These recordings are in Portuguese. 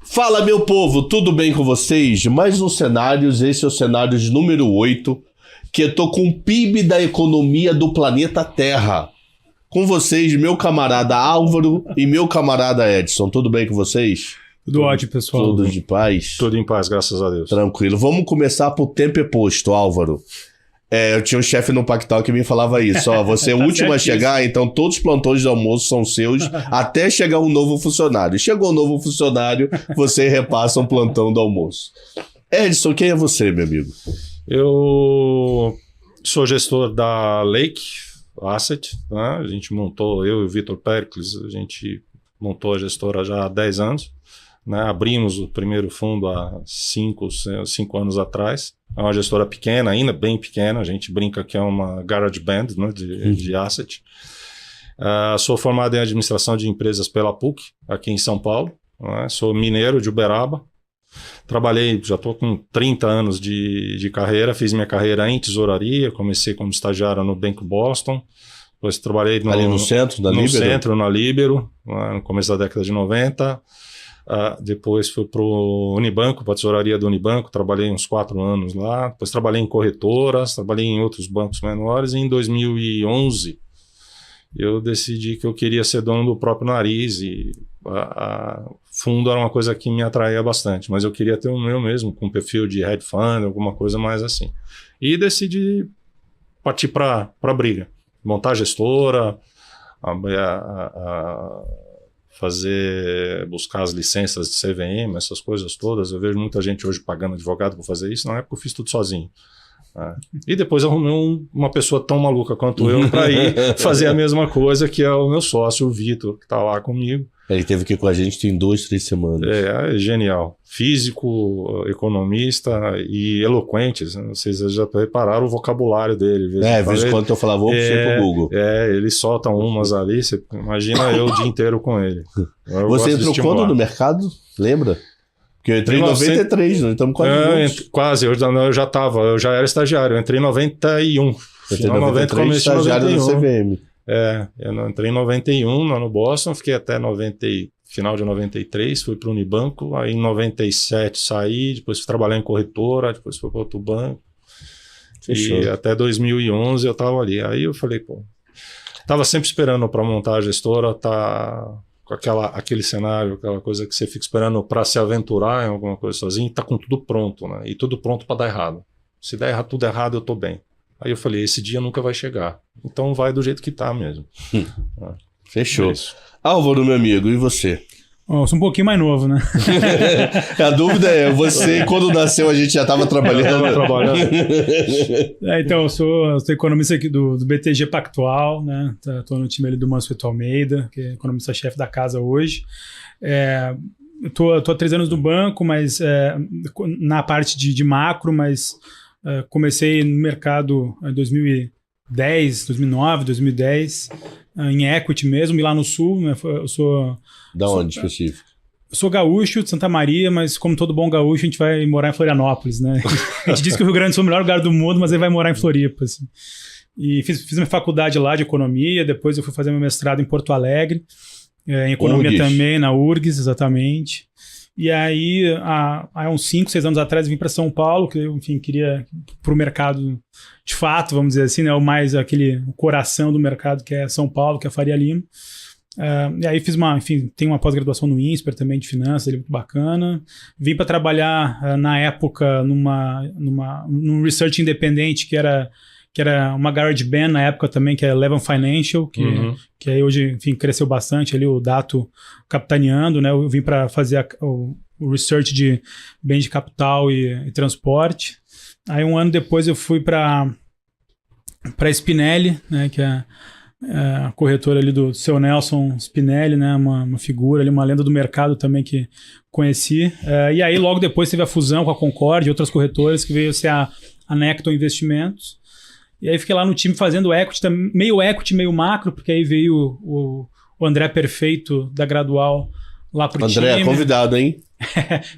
Fala, meu povo, tudo bem com vocês? Mais um Cenários, esse é o Cenários número 8, que eu tô com o PIB da economia do planeta Terra. Com vocês, meu camarada Álvaro e meu camarada Edson, tudo bem com vocês? Tudo ótimo, pessoal. Tudo de paz? Tudo em paz, graças a Deus. Tranquilo. Vamos começar por tempo e posto, Álvaro. Eu tinha um chefe no Pactal que me falava isso, ó, você é o último a chegar, então todos os plantões de almoço são seus até chegar um novo funcionário. Chegou um novo funcionário, você repassa um plantão do almoço. Edson, quem é você, meu amigo? Eu sou gestor da Lake Asset, né? A gente montou, eu e o Vitor Pericles, a gente montou a gestora já há 10 anos. Né, abrimos o primeiro fundo há 5 anos atrás. É uma gestora pequena, ainda bem pequena. A gente brinca que é uma garage band, né, de asset. Sou formado em administração de empresas pela PUC, aqui em São Paulo. Né, sou mineiro de Uberaba. Trabalhei, já estou com 30 anos de carreira. Fiz minha carreira em tesouraria. Comecei como estagiário no Banco Boston. Depois trabalhei ali no centro, na Líbero, no começo da década de 90. Depois fui para o Unibanco, para a tesouraria do Unibanco, trabalhei uns 4 anos lá. Depois trabalhei em corretoras, trabalhei em outros bancos menores. E em 2011 eu decidi que eu queria ser dono do próprio nariz e fundo era uma coisa que me atraía bastante, mas eu queria ter o meu mesmo, com perfil de hedge fund, alguma coisa mais assim. E decidi partir para a briga, montar a gestora, buscar as licenças de CVM, essas coisas todas. Eu vejo muita gente hoje pagando advogado para fazer isso. Na época eu fiz tudo sozinho. E depois arrumei uma pessoa tão maluca quanto eu para ir fazer a mesma coisa, que é o meu sócio, o Vitor, que está lá comigo. Ele teve aqui com a gente tem 2, 3 semanas. É genial. Físico, economista e eloquente. Vocês já repararam o vocabulário dele. De vez em quando eu falava, vou puxar pro Google. Ele solta umas ali, você imagina eu o dia inteiro com ele. Você entrou quando no mercado? Lembra? Porque eu entrei em 93, nós estamos quase quase, eu já era estagiário. Eu entrei em 91. Final 90, começo estagiário do CVM. Eu entrei em 91 lá no Boston, fiquei até final de 93, fui para o Unibanco, aí em 97 saí, depois fui trabalhar em corretora, depois fui para outro banco. Fechou. E até 2011 eu estava ali. Aí eu falei, estava sempre esperando para montar a gestora, tá com aquele cenário, aquela coisa que você fica esperando para se aventurar em alguma coisa sozinho, tá com tudo pronto, né? E tudo pronto para dar errado. Se der tudo errado, eu tô bem. Aí eu falei, esse dia nunca vai chegar. Então vai do jeito que tá mesmo. Fechou. É Álvaro, meu amigo, e você? Eu sou um pouquinho mais novo, né? A dúvida é, você, quando nasceu, a gente já estava trabalhando? Então, eu sou economista aqui do BTG Pactual, né? Estou no time ali do Mansueto Almeida, que é economista-chefe da casa hoje. Estou há 3 anos no banco, mas na parte de macro, mas comecei no mercado em 2010, 2009, 2010, em equity mesmo, e lá no Sul, né? Eu sou... Da onde específico? Eu sou gaúcho de Santa Maria, mas como todo bom gaúcho, a gente vai morar em Florianópolis, né? A gente diz que o Rio Grande do Sul é o melhor lugar do mundo, mas ele vai morar em Floripa, assim. E fiz minha faculdade lá de economia, depois eu fui fazer meu mestrado em Porto Alegre, em economia URGS. Também, na URGS, exatamente. E aí, há uns 5, 6 anos atrás, eu vim para São Paulo, que eu, enfim, queria para o mercado de fato, vamos dizer assim, né? O coração do mercado, que é São Paulo, que é a Faria Lima. E aí tenho uma pós-graduação no INSPER também de finanças, muito bacana. Vim para trabalhar na época num research independente que era uma garage band na época também, que é Eleven Financial, que aí hoje, enfim, cresceu bastante ali, o Dato capitaneando, né? Eu vim para fazer o research de bens de capital e transporte. Aí 1 ano depois eu fui para Spinelli, né? Que é a corretora ali do seu Nelson Spinelli, né? Uma figura ali, uma lenda do mercado também que conheci. E aí logo depois teve a fusão com a Concorde e outras corretoras, que veio a ser a Necton Investimentos. E aí fiquei lá no time fazendo equity, meio macro, porque aí veio o André Perfeito da Gradual lá pro time. André, convidado, hein?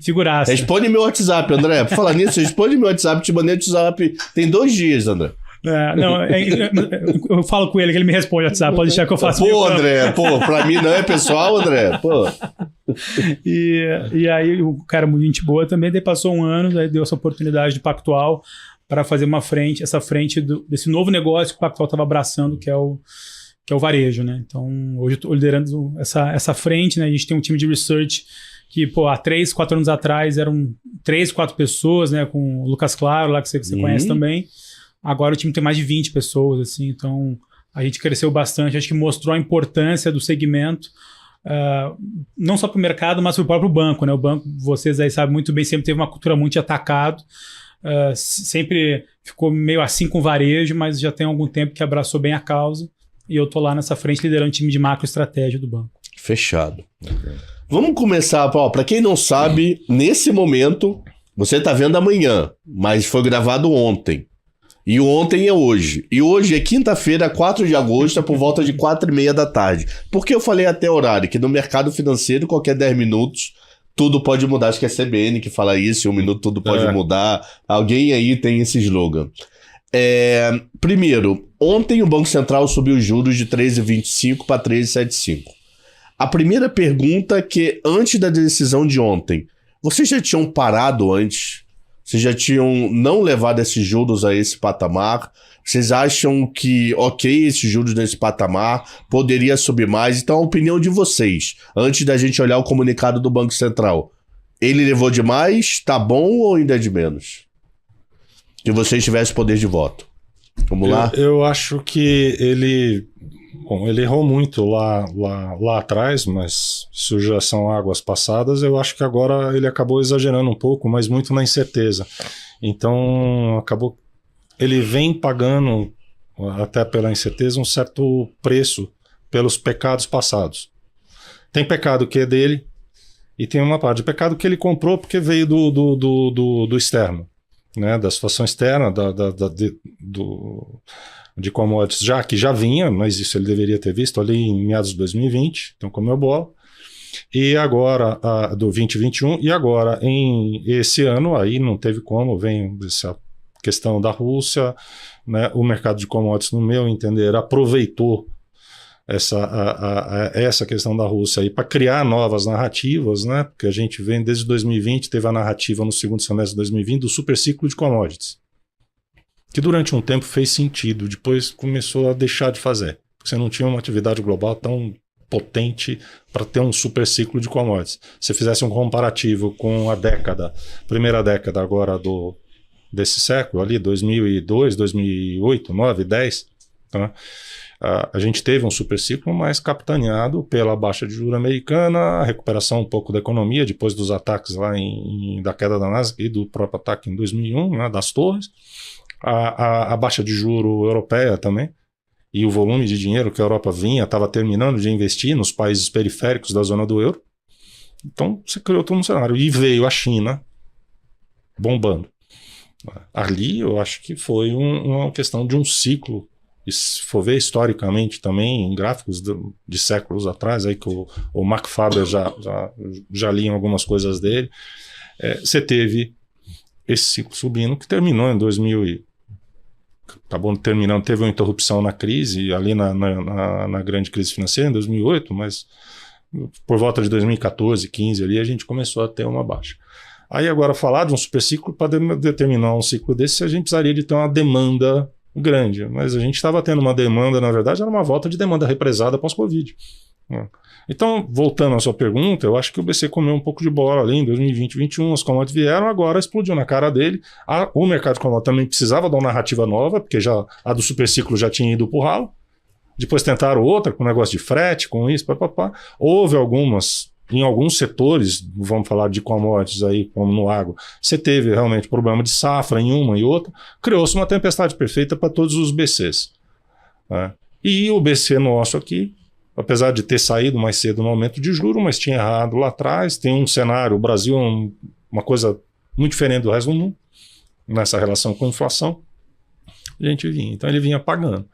Figuraça. Responde meu WhatsApp, André. Por falar nisso, responde meu WhatsApp. Te mandei o WhatsApp tem 2 dias, André. Eu falo com ele que ele me responde no WhatsApp, pode deixar que eu faço. Pô, André, pra mim não é pessoal, André, pô. E aí o cara muito gente boa também, daí passou um ano, daí deu essa oportunidade de Pactual para fazer essa frente desse novo negócio que o Pactual estava abraçando, que é o varejo, né? Então, hoje eu estou liderando essa frente, né? A gente tem um time de research que, há 3, 4 anos atrás eram 3, 4 pessoas, né? Com o Lucas Claro, lá que você conhece também. Agora o time tem mais de 20 pessoas, assim. Então, a gente cresceu bastante. Acho que mostrou a importância do segmento, não só para o mercado, mas para o próprio banco, né? O banco, vocês aí sabem muito bem, sempre teve uma cultura muito de atacado. Sempre ficou meio assim com o varejo, mas já tem algum tempo que abraçou bem a causa. E eu tô lá nessa frente liderando o time de macroestratégia do banco. Fechado. Vamos começar, para quem não sabe, nesse momento, você tá vendo amanhã, mas foi gravado ontem. E o ontem é hoje. E hoje é quinta-feira, 4 de agosto, por volta de 4h30 da tarde. Por que eu falei até horário? Que no mercado financeiro, qualquer 10 minutos, tudo pode mudar. Acho que é a CBN que fala isso, em 1 minuto tudo pode mudar. Alguém aí tem esse slogan. Primeiro, ontem o Banco Central subiu os juros de 13,25 para 13,75. A primeira pergunta é que, antes da decisão de ontem, vocês já tinham parado antes? Vocês já tinham não levado esses juros a esse patamar? Vocês acham que, ok, esses juros nesse patamar poderia subir mais? Então, a opinião de vocês, antes da gente olhar o comunicado do Banco Central, ele levou demais, tá bom ou ainda é de menos? Que vocês tivessem poder de voto. Vamos lá? Eu acho que ele errou muito lá atrás, mas isso já são águas passadas. Eu acho que agora ele acabou exagerando um pouco, mas muito na incerteza. Então, ele vem pagando, até pela incerteza, um certo preço pelos pecados passados. Tem pecado que é dele e tem uma parte de pecado que ele comprou porque veio do externo. Né, da situação externa de commodities que já vinha, mas isso ele deveria ter visto ali em meados de 2020, então comeu bola. E agora, do 2021, e agora, esse ano, aí não teve como, vem essa questão da Rússia, né, o mercado de commodities, no meu entender, aproveitou essa questão da Rússia aí para criar novas narrativas, né? Porque a gente vem desde 2020, teve a narrativa no segundo semestre de 2020 do super ciclo de commodities, que durante um tempo fez sentido, depois começou a deixar de fazer, porque você não tinha uma atividade global tão potente para ter um super ciclo de commodities. Se fizesse um comparativo com a primeira década agora desse século, ali 2002, 2008, 2009, 2010, tá? A gente teve um super ciclo, mas capitaneado pela baixa de juros americana, a recuperação um pouco da economia, depois dos ataques lá da queda da Nasdaq e do próprio ataque em 2001, né, das torres, a baixa de juro europeia também, e o volume de dinheiro que a Europa estava terminando de investir nos países periféricos da zona do euro. Então, você criou todo um cenário. E veio a China bombando. Ali, eu acho que foi uma questão de um ciclo. E se for ver historicamente também, em gráficos de séculos atrás, aí que o Mark Faber já li algumas coisas dele, você teve esse ciclo subindo que terminou em 2000 acabou terminando, teve uma interrupção na crise, ali na grande crise financeira em 2008, mas por volta de 2014, 15 ali, a gente começou a ter uma baixa. Aí agora falar de um super ciclo, para determinar um ciclo desse, a gente precisaria de ter uma demanda grande, mas a gente estava tendo uma demanda, na verdade, era uma volta de demanda represada pós-Covid. Então, voltando à sua pergunta, eu acho que o BC comeu um pouco de bola ali em 2020, 2021, as commodities vieram, agora explodiu na cara dele. O mercado de commodities também precisava dar uma narrativa nova, porque a do superciclo já tinha ido pro ralo. Depois tentaram outra, com negócio de frete, com isso, papapá. Houve em alguns setores, vamos falar de commodities aí, como no agro, você teve realmente problema de safra em uma e outra, criou-se uma tempestade perfeita para todos os BCs. Né? E o BC nosso aqui, apesar de ter saído mais cedo no aumento de juros, mas tinha errado lá atrás, tem um cenário, o Brasil é uma coisa muito diferente do resto do mundo, nessa relação com a inflação, a gente vinha. Então ele vinha pagando.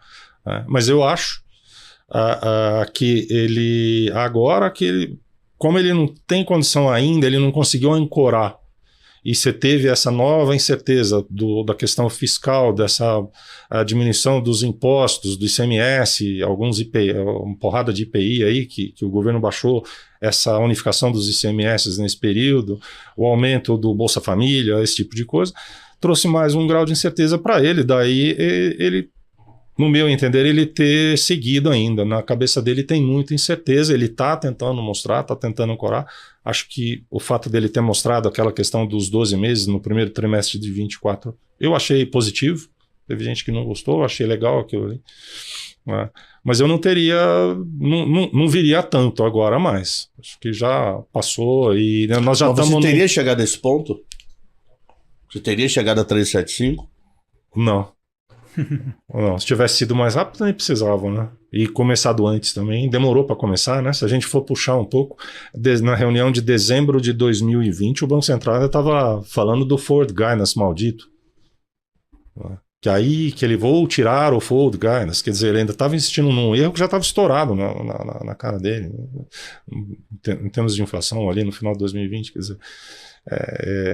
Né? Mas eu acho que ele, agora que ele, como ele não tem condição ainda, ele não conseguiu ancorar e você teve essa nova incerteza da questão fiscal, dessa diminuição dos impostos, do ICMS, alguns IPI, uma porrada de IPI aí que o governo baixou, essa unificação dos ICMS nesse período, o aumento do Bolsa Família, esse tipo de coisa, trouxe mais um grau de incerteza para ele. Daí ele, no meu entender, ele ter seguido ainda. Na cabeça dele tem muita incerteza, ele está tentando mostrar, está tentando ancorar. Acho que o fato dele ter mostrado aquela questão dos 12 meses no primeiro trimestre de 24, eu achei positivo. Teve gente que não gostou, eu achei legal aquilo ali. Mas eu não teria, não viria tanto agora mais. Acho que já passou e nós já estamos... Você teria chegado a esse ponto? Você teria chegado a 375? Não. Não, se tivesse sido mais rápido, nem precisavam, né? E começado antes também, demorou para começar, né? Se a gente for puxar um pouco, na reunião de dezembro de 2020, o Banco Central ainda estava falando do forward guidance maldito. Que aí que ele vou tirar o forward guidance, quer dizer, ele ainda estava insistindo num erro que já estava estourado na cara dele, em termos de inflação ali no final de 2020, quer dizer,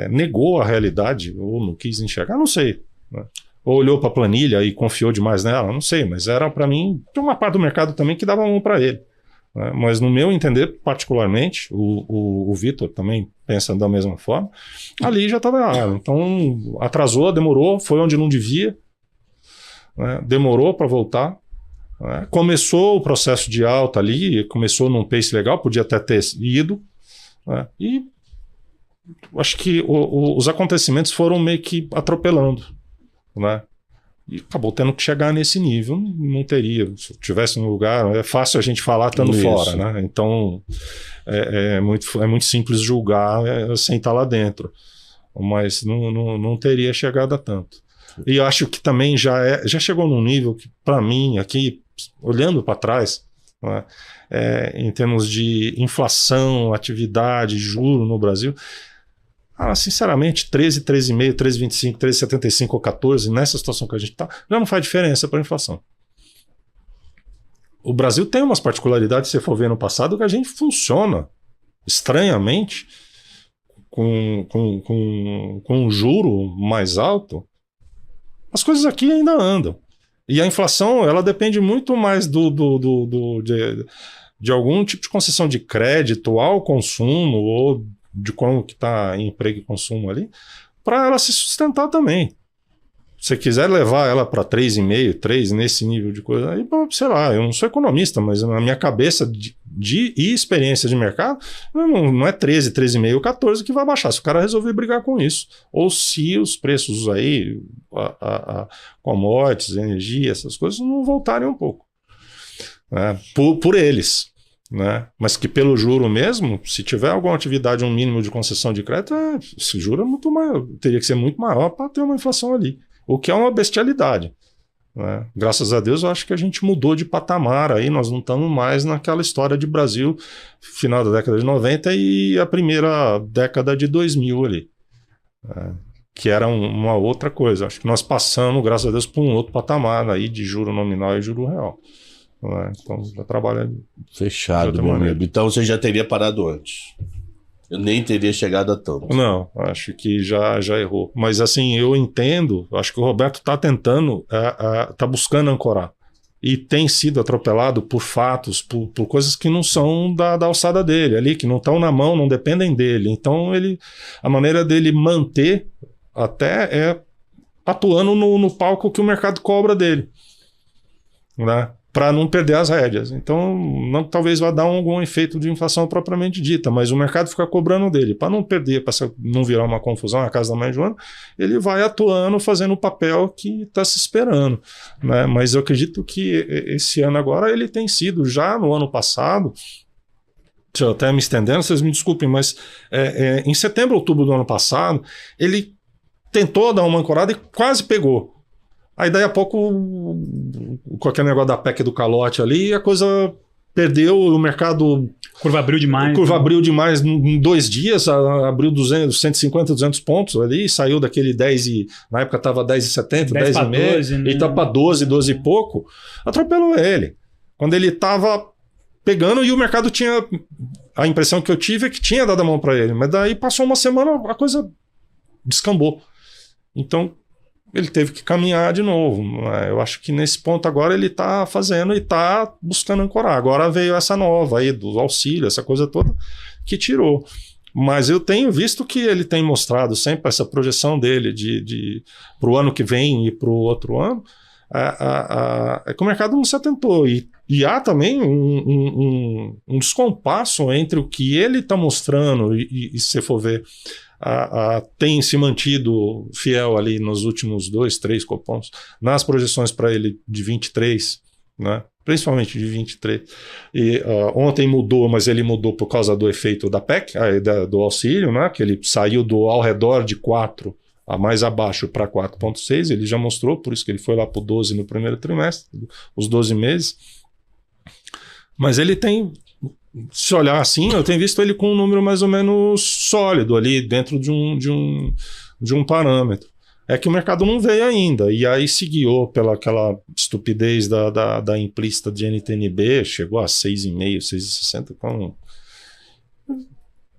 negou a realidade, ou não quis enxergar, não sei, né? Ou olhou para a planilha e confiou demais nela, não sei, mas era para mim, tinha uma parte do mercado também que dava mão para ele, né? Mas no meu entender, particularmente, o Vitor também pensa da mesma forma, ali já estava errado. Então atrasou, demorou, foi onde não devia, né? Demorou para voltar, né? Começou o processo de alta ali, começou num pace legal, podia até ter ido, né? E acho que os acontecimentos foram meio que atropelando, né? E acabou tendo que chegar nesse nível. Não teria, se eu tivesse no lugar, é fácil a gente falar estando fora, né? Então é muito simples julgar sem estar lá dentro, mas não teria chegado a tanto. E eu acho que também já chegou num nível que, para mim, aqui, olhando para trás, né, em termos de inflação, atividade, juro no Brasil, sinceramente, 13, 13,5, 13,25, 13,75 ou 14, nessa situação que a gente está, já não faz diferença para a inflação. O Brasil tem umas particularidades, se você for ver no passado, que a gente funciona estranhamente com um juro mais alto. As coisas aqui ainda andam. E a inflação, ela depende muito mais de algum tipo de concessão de crédito ao consumo ou de como que está em emprego e consumo ali, para ela se sustentar também. Se você quiser levar ela para 3,5, 3 nesse nível de coisa, aí, sei lá, eu não sou economista, mas na minha cabeça e experiência de mercado, não é 13, 13,5 ou 14 que vai baixar, se o cara resolver brigar com isso. Ou se os preços aí, commodities, energia, essas coisas, não voltarem um pouco, né? Por eles. Né? Mas que pelo juro mesmo, se tiver alguma atividade, um mínimo de concessão de crédito, esse juro é muito maior, teria que ser muito maior para ter uma inflação ali, o que é uma bestialidade, né? Graças a Deus eu acho que a gente mudou de patamar aí, nós não estamos mais naquela história de Brasil final da década de 90 e a primeira década de 2000 ali, né? Que era uma outra coisa. Acho que nós passamos, graças a Deus, para um outro patamar aí de juro nominal e juro real. Então já trabalha fechado, meu amigo. Então você já teria parado antes. Eu nem teria chegado a tanto. Não, acho que já errou. Mas assim, eu entendo, acho que o Roberto está tentando, está buscando ancorar. E tem sido atropelado por fatos, por coisas que não são da alçada dele ali, que não estão na mão, não dependem dele. Então a maneira dele manter até é atuando no palco que o mercado cobra dele, né? Para não perder as rédeas. Então, talvez vá dar algum efeito de inflação propriamente dita, mas o mercado fica cobrando dele. Para não perder, para não virar uma confusão na casa da mãe Joana, ele vai atuando, fazendo o papel que está se esperando, né? Mas eu acredito que esse ano agora ele tem sido, já no ano passado, deixa eu até me estendendo, vocês me desculpem, mas em setembro, outubro do ano passado, ele tentou dar uma ancorada e quase pegou. Aí daí a pouco, com aquele negócio da PEC do calote ali, a coisa perdeu, o mercado... Curva abriu demais. Curva abriu demais em 2 dias, abriu 150, 200 pontos ali, saiu daquele 10 e... Na época estava 10,70, 10,5, né? E tá para 12 e pouco. Atropelou ele. Quando ele estava pegando e o mercado tinha... A impressão que eu tive é que tinha dado a mão para ele, mas daí passou uma semana, a coisa descambou. Então, ele teve que caminhar de novo. Eu acho que nesse ponto agora ele está fazendo e está buscando ancorar. Agora veio essa nova aí do auxílio, essa coisa toda que tirou. Mas eu tenho visto que ele tem mostrado sempre essa projeção dele para o ano que vem e para o outro ano. É que o mercado não se atentou. E há também um descompasso entre o que ele está mostrando e se for ver, tem se mantido fiel ali nos últimos 2, 3 cupons, nas projeções para ele de 23, né? Principalmente de 23. E ontem mudou, mas ele mudou por causa do efeito da PEC, do auxílio, né? Que ele saiu do ao redor de 4 a mais abaixo para 4,6, ele já mostrou, por isso que ele foi lá para o 12 no primeiro trimestre, os 12 meses. Mas ele tem, se olhar assim, eu tenho visto ele com um número mais ou menos sólido ali dentro de um parâmetro. É que o mercado não veio ainda, e aí se guiou pela aquela estupidez da implícita de NTNB, chegou a 6,5, 6,60,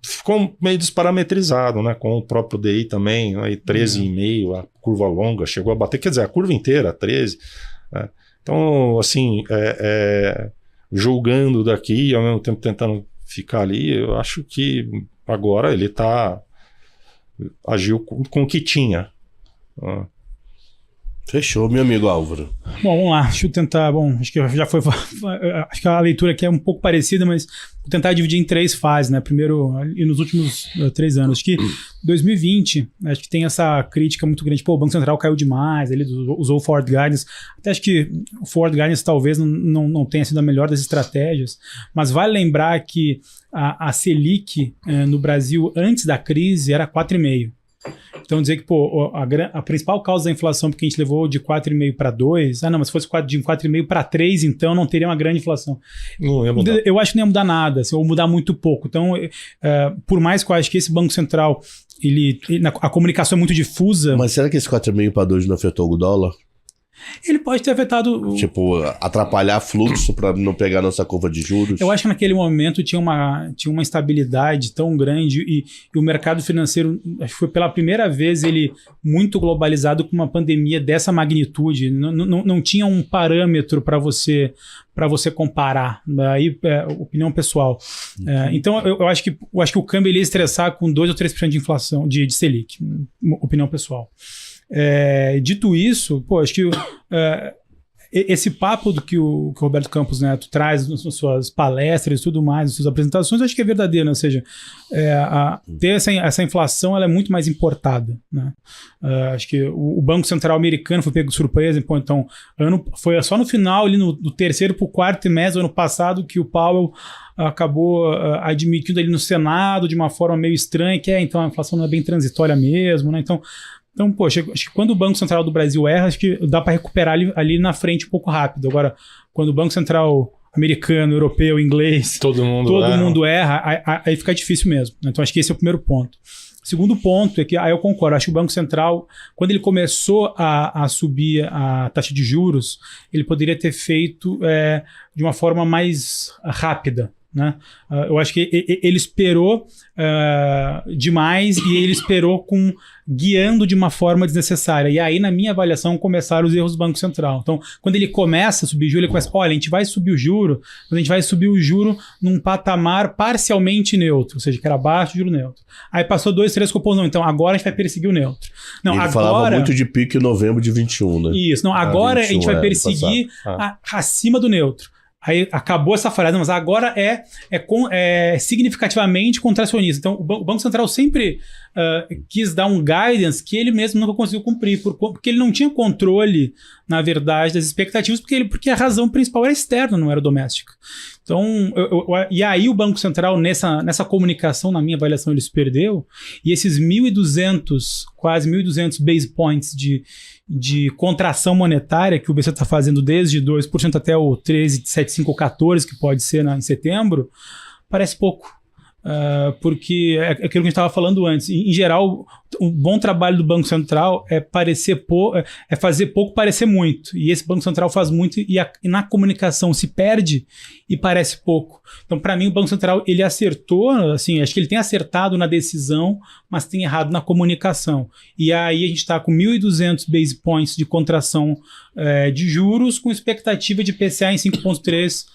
ficou meio desparametrizado, né? Com o próprio DI também, aí 13,5, a curva longa chegou a bater, quer dizer, a curva inteira, 13. Né? Então, assim, julgando daqui e ao mesmo tempo tentando ficar ali, eu acho que agora ele agiu com o que tinha. Fechou, meu amigo Álvaro. Bom, vamos lá, deixa eu tentar. Bom, acho que já foi. Acho que a leitura aqui é um pouco parecida, mas vou tentar dividir em 3 fases, né? Primeiro, e nos últimos 3 anos. Acho que 2020, acho que tem essa crítica muito grande. Pô, o Banco Central caiu demais, ele usou o Forward Guidance. Até acho que o Forward Guidance talvez não tenha sido a melhor das estratégias, mas vale lembrar que a Selic no Brasil, antes da crise, era 4,5%. Então dizer que a principal causa da inflação, porque a gente levou de 4,5 para 2, mas se fosse de 4,5 para 3, então não teria uma grande inflação. Não ia mudar. Eu acho que não ia mudar nada, ou mudar muito pouco. Então, por mais que eu acho que esse Banco Central, a comunicação é muito difusa. Mas será que esse 4,5 para 2 não afetou o dólar? Ele pode ter afetado... Tipo, atrapalhar fluxo para não pegar nossa curva de juros? Eu acho que naquele momento tinha uma instabilidade tão grande e o mercado financeiro, acho que foi pela primeira vez ele muito globalizado com uma pandemia dessa magnitude. Não tinha um parâmetro para você comparar. Daí, opinião pessoal. Então, eu acho que o câmbio ele ia estressar com 2 ou 3% de inflação, de Selic. Opinião pessoal. Dito isso, acho que esse papo do que o Roberto Campos Neto traz nas suas palestras e tudo mais, nas suas apresentações, acho que é verdadeiro, né? Ou seja, ter essa inflação ela é muito mais importada, né? Acho que o Banco Central americano foi pego de surpresa, então foi só no final, ali no terceiro para o quarto trimestre do ano passado, que o Powell acabou admitindo ali no Senado de uma forma meio estranha, que então a inflação não é bem transitória mesmo, né? Então, poxa, acho que quando o Banco Central do Brasil erra, acho que dá para recuperar ali na frente um pouco rápido. Agora, quando o Banco Central americano, europeu, inglês, todo mundo erra, aí fica difícil mesmo. Então, acho que esse é o primeiro ponto. Segundo ponto é que, eu concordo, acho que o Banco Central, quando ele começou a subir a taxa de juros, ele poderia ter feito de uma forma mais rápida. Né? Eu acho que ele esperou demais e ele esperou guiando de uma forma desnecessária. E aí, na minha avaliação, começaram os erros do Banco Central. Então, quando ele começa a subir o juro, ele começa, olha, a gente vai subir o juro, mas a gente vai subir o juro num patamar parcialmente neutro, ou seja, que era abaixo do juro neutro. Aí passou 2, 3 cupons, não, então agora a gente vai perseguir o neutro. Não, ele agora falava muito de pique em novembro de 21, né? Isso, não, agora 21, a gente vai perseguir acima do neutro. Aí acabou essa frase, mas agora é significativamente contracionista. Então, o Banco Central sempre quis dar um guidance que ele mesmo nunca conseguiu cumprir, porque ele não tinha controle, na verdade, das expectativas, porque a razão principal era externa, não era doméstica. Então, e aí o Banco Central, nessa comunicação, na minha avaliação, ele se perdeu, e esses 1.200, quase 1.200 base points de contração monetária que o BC está fazendo desde 2% até o 13,75 ou 14%, que pode ser em setembro, parece pouco. Porque é aquilo que a gente estava falando antes. Em geral, o bom trabalho do Banco Central é fazer pouco parecer muito. E esse Banco Central faz muito e na comunicação se perde e parece pouco. Então, para mim, o Banco Central ele acertou, assim, acho que ele tem acertado na decisão, mas tem errado na comunicação. E aí a gente está com 1.200 base points de contração de juros, com expectativa de PCA em 5,3%.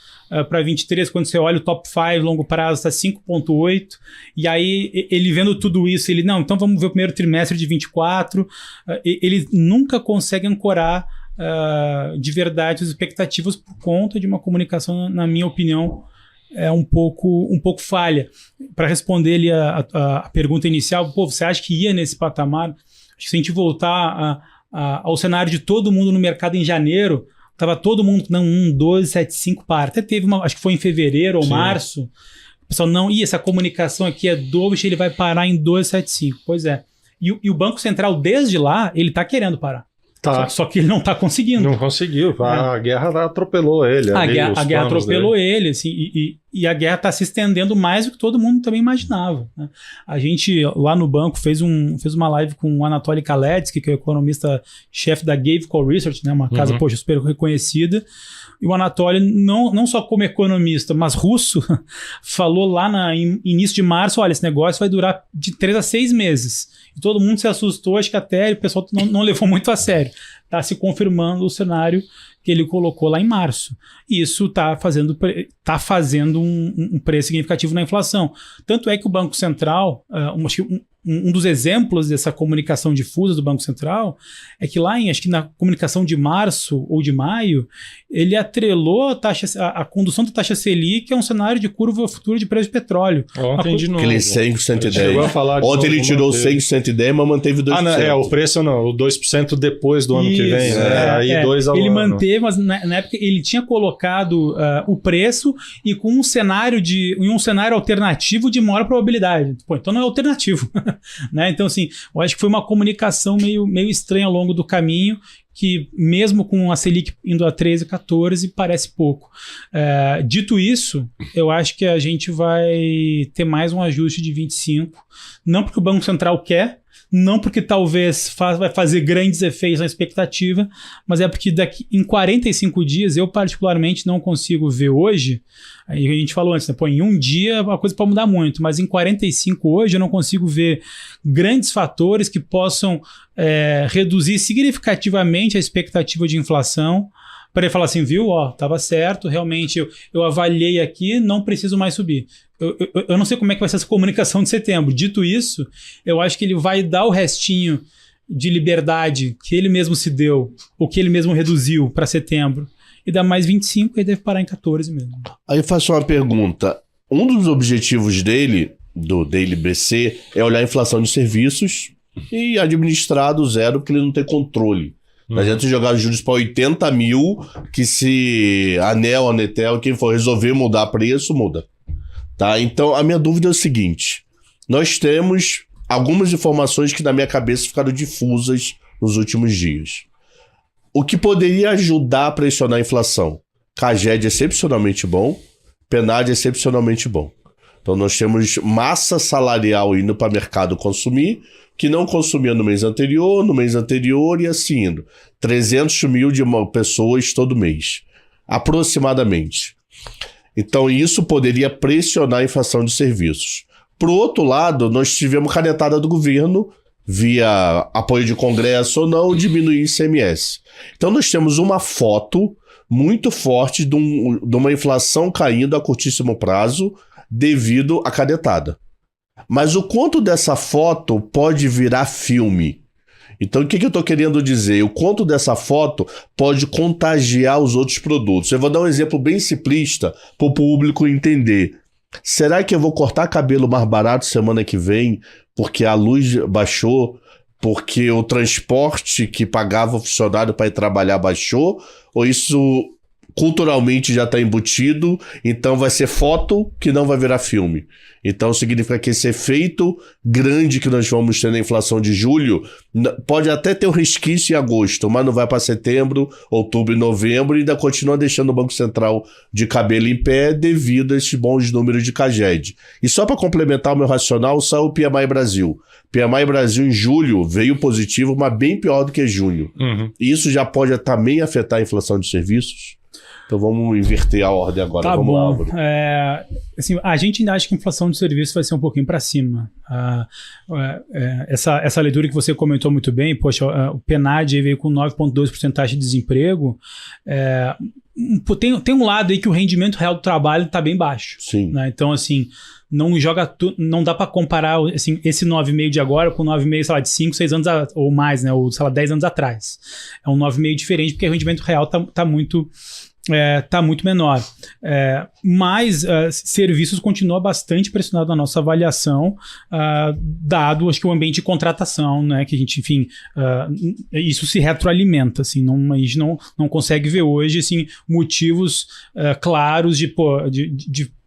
Para 23, quando você olha o top 5, longo prazo está 5,8, e aí ele vendo tudo isso, ele, não, então vamos ver o primeiro trimestre de 24, ele nunca consegue ancorar de verdade as expectativas por conta de uma comunicação, na minha opinião, um pouco falha. Para responder ali a pergunta inicial, pô, você acha que ia nesse patamar? Acho que se a gente voltar ao cenário de todo mundo no mercado em janeiro, tava todo mundo, não, 1,1275 para. Até teve acho que foi em fevereiro ou março. O pessoal, não, essa comunicação aqui é dovish, ele vai parar em 2,75. Pois é. E o Banco Central, desde lá, ele tá querendo parar. Tá. Só que ele não tá conseguindo. Não conseguiu. A guerra atropelou ele. A guerra atropelou ele, assim, e a guerra está se estendendo mais do que todo mundo também imaginava, né? A gente, lá no banco, fez uma live com o Anatoly Kaletsky, que é o economista-chefe da Gavekal Research, né? Uma casa, super reconhecida. E o Anatoly, não só como economista, mas russo, falou lá em início de março, olha, esse negócio vai durar de 3 a 6 meses. E todo mundo se assustou, acho que até o pessoal não levou muito a sério. Está se confirmando o cenário que ele colocou lá em março. E isso está fazendo um preço significativo na inflação. Tanto é que o Banco Central, um dos exemplos dessa comunicação difusa do Banco Central é que lá acho que na comunicação de março ou de maio, ele atrelou a condução da taxa Selic, que é um cenário de curva futura de preço de petróleo. Ontem de novo. Aquele 100, 110. Ontem ele tirou 100, 110, mas manteve 2%. Não, o preço não, o 2% depois do ano que vem, né? Aí 2 ao ele ano. manteve, mas na época ele tinha colocado o preço e com um cenário alternativo de maior probabilidade. Pô, então não é alternativo. Né? Então, assim, eu acho que foi uma comunicação meio estranha ao longo do caminho, que mesmo com a Selic indo a 13, 14, parece pouco. Dito isso, eu acho que a gente vai ter mais um ajuste de 25, não porque o Banco Central quer, não porque talvez vai fazer grandes efeitos na expectativa, mas é porque em 45 dias, eu particularmente não consigo ver hoje, aí a gente falou antes, né? Pô, em um dia a coisa pode mudar muito, mas em 45 hoje eu não consigo ver grandes fatores que possam reduzir significativamente a expectativa de inflação, para ele falar assim, viu, estava certo, realmente eu avaliei aqui, não preciso mais subir. Eu não sei como é que vai ser essa comunicação de setembro. Dito isso, eu acho que ele vai dar o restinho de liberdade que ele mesmo se deu, ou que ele mesmo reduziu para setembro, e dá mais 25, e deve parar em 14 mesmo. Aí eu faço uma pergunta. Um dos objetivos dele, do Daily BC, é olhar a inflação de serviços e administrar do zero, porque ele não tem controle. Não adianta jogar os juros para 80 mil, que se a ANEEL, a Anatel, quem for resolver mudar preço, muda. Tá? Então, a minha dúvida é o seguinte. Nós temos algumas informações que na minha cabeça ficaram difusas nos últimos dias. O que poderia ajudar a pressionar a inflação? CAGED é excepcionalmente bom, PNAD é excepcionalmente bom. Então, nós temos massa salarial indo para o mercado consumir, que não consumia no mês anterior e assim indo. 300 mil de pessoas todo mês, aproximadamente. Então isso poderia pressionar a inflação de serviços. Por outro lado, nós tivemos canetada do governo, via apoio de Congresso ou não, diminuir o ICMS. Então nós temos uma foto muito forte de uma inflação caindo a curtíssimo prazo devido à canetada. Mas o quanto dessa foto pode virar filme? Então, o que eu estou querendo dizer? O quanto dessa foto pode contagiar os outros produtos? Eu vou dar um exemplo bem simplista para o público entender. Será que eu vou cortar cabelo mais barato semana que vem porque a luz baixou, porque o transporte que pagava o funcionário para ir trabalhar baixou? Ou isso culturalmente já está embutido, então vai ser foto que não vai virar filme. Então significa que esse efeito grande que nós vamos ter na inflação de julho pode até ter um resquício em agosto, mas não vai para setembro, outubro e novembro, e ainda continua deixando o Banco Central de cabelo em pé devido a esses bons números de CAGED. E só para complementar o meu racional, saiu o PMI Brasil. PMI Brasil em julho veio positivo, mas bem pior do que junho. E isso já pode também afetar a inflação de serviços? Então vamos inverter a ordem agora. Tá vamos bom. lá, Álvaro. Assim, a gente ainda acha que a inflação de serviços vai ser um pouquinho para cima. Essa leitura que você comentou muito bem, poxa, o PNAD veio com 9,2% de taxa de desemprego. Tem um lado aí que o rendimento real do trabalho está bem baixo. Sim. Né? Então, assim, não dá para comparar assim, esse 9,5 de agora com o 9,5, sei lá, de 5, 6 anos ou mais, né? Ou, sei lá, 10 anos atrás. É um 9,5 diferente porque o rendimento real tá muito menor. Mas serviços continua bastante pressionado na nossa avaliação, dado, acho que o ambiente de contratação, né, que a gente, enfim, isso se retroalimenta, assim, a gente não consegue ver hoje, assim, motivos claros de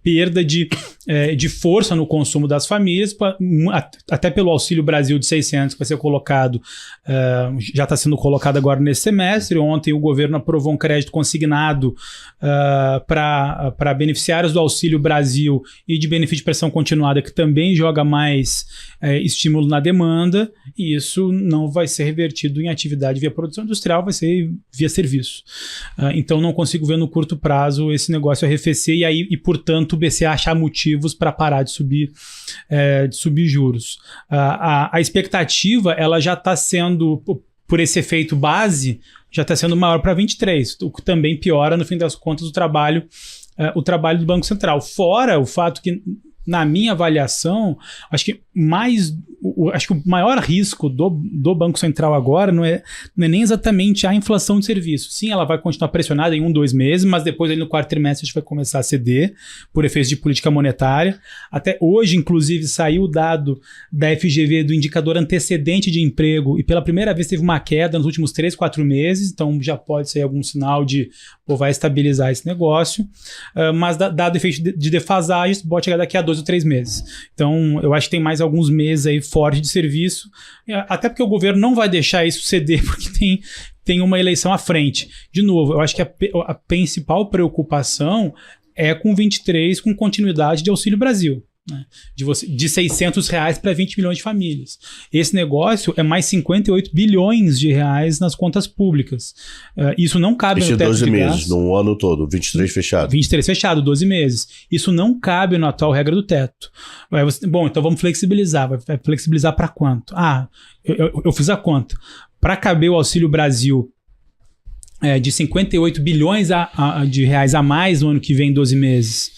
perda de força no consumo das famílias, até pelo Auxílio Brasil de 600, que vai ser colocado, já está sendo colocado agora nesse semestre. Ontem o governo aprovou um crédito consignado para beneficiários do Auxílio Brasil e de benefício de prestação continuada, que também joga mais estímulo na demanda, e isso não vai ser revertido em atividade via produção industrial, vai ser via serviço. Então não consigo ver no curto prazo esse negócio arrefecer e portanto, o BCE achar motivos para parar de subir juros. A expectativa, ela já está sendo, por esse efeito base, já está sendo maior para 23, o que também piora, no fim das contas, o trabalho do Banco Central. Fora o fato que, na minha avaliação, acho que o maior risco do Banco Central agora não é nem exatamente a inflação de serviços. Sim, ela vai continuar pressionada em 1-2 meses, mas depois ali no quarto trimestre a gente vai começar a ceder por efeitos de política monetária. Até hoje, inclusive, saiu o dado da FGV do indicador antecedente de emprego e pela primeira vez teve uma queda nos últimos 3-4 meses, então já pode ser algum sinal de vai estabilizar esse negócio, mas dado o efeito de defasagem, pode chegar daqui a 2 ou 3 meses. Então, eu acho que tem mais alguns meses aí forte de serviço, até porque o governo não vai deixar isso ceder, porque tem uma eleição à frente. De novo, eu acho que a principal preocupação é com 23, com continuidade de Auxílio Brasil. Né? De R$600 para 20 milhões de famílias. Esse negócio é mais 58 bilhões de reais nas contas públicas. Isso não cabe no teto 12 de meses, gastos. no ano todo, 23 fechado. 23 fechado, 12 meses. Isso não cabe na atual regra do teto. Bom, então vamos flexibilizar. Vai flexibilizar para quanto? Eu fiz a conta. Para caber o Auxílio Brasil de 58 bilhões de reais a mais no ano que vem, 12 meses,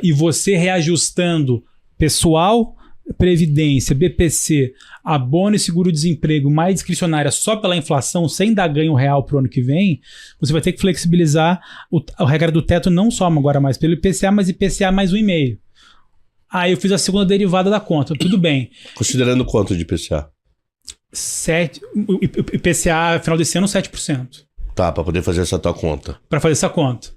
e você reajustando pessoal, previdência, BPC, abono e seguro-desemprego mais discricionária só pela inflação, sem dar ganho real para o ano que vem, você vai ter que flexibilizar a regra do teto não só agora mais pelo IPCA, mas IPCA mais 1,5. Aí eu fiz a segunda derivada da conta, tudo bem. Considerando quanto de IPCA? O IPCA, final desse ano, 7%. Tá, para poder fazer essa tua conta. Para fazer essa conta.